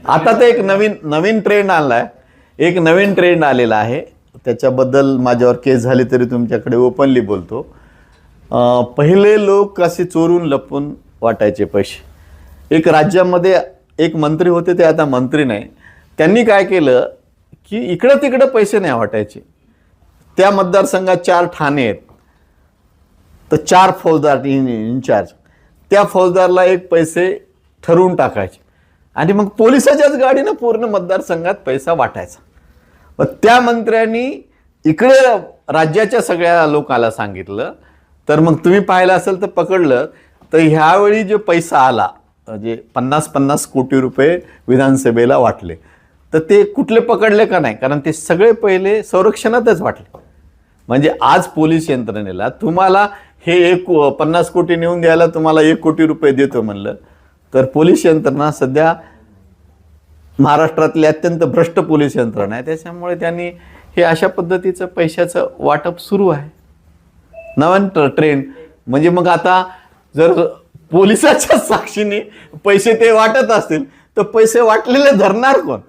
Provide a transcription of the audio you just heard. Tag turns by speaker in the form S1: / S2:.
S1: आता तर एक नवीन ट्रेंड आलाय, एक नवीन ट्रेंड आलेला आहे, त्याच्याबद्दल माझ्यावर केस झाली तरी तुमच्याकडे ओपनली बोलतो. पहिले लोक असे चोरून लपून वाटायचे पैसे. एक राज्यामध्ये एक मंत्री होते, ते आता मंत्री नाही. त्यांनी काय केलं की इकडं तिकडं पैसे नाही वाटायचे. त्या मतदारसंघात 4 ठाणे आहेत, तर 4 फौजदार इन्चार्ज, त्या फौजदारला एक पैसे ठरवून टाकायचे आणि मग पोलिसाच्याच गाडीनं पूर्ण मतदारसंघात पैसा वाटायचा. मग त्या मंत्र्यांनी इकडे राज्याच्या सगळ्या लोकांना सांगितलं, तर मग तुम्ही पाहिलं असेल तर पकडलं तर ह्यावेळी जो पैसा आला म्हणजे 50-50 कोटी रुपये विधानसभेला वाटले, तर ते कुठले पकडले का नाही, कारण ते सगळे पहिले संरक्षणातच वाटले. म्हणजे आज पोलीस यंत्रणेला तुम्हाला हे 50 कोटी नेऊन द्यायला तुम्हाला 1 कोटी रुपये देतो म्हणलं, तर पोलीस यंत्रणा सध्या महाराष्ट्रातली अत्यंत भ्रष्ट पोलीस यंत्रणा आहे. त्याच्यामुळे त्यांनी हे अशा पद्धतीचं पैशाचं वाटप सुरू आहे. नवीन ट्रेंड म्हणजे मग आता जर पोलिसाच्या साक्षीने पैसे ते वाटत असतील तर पैसे वाटलेले धरणार कोण?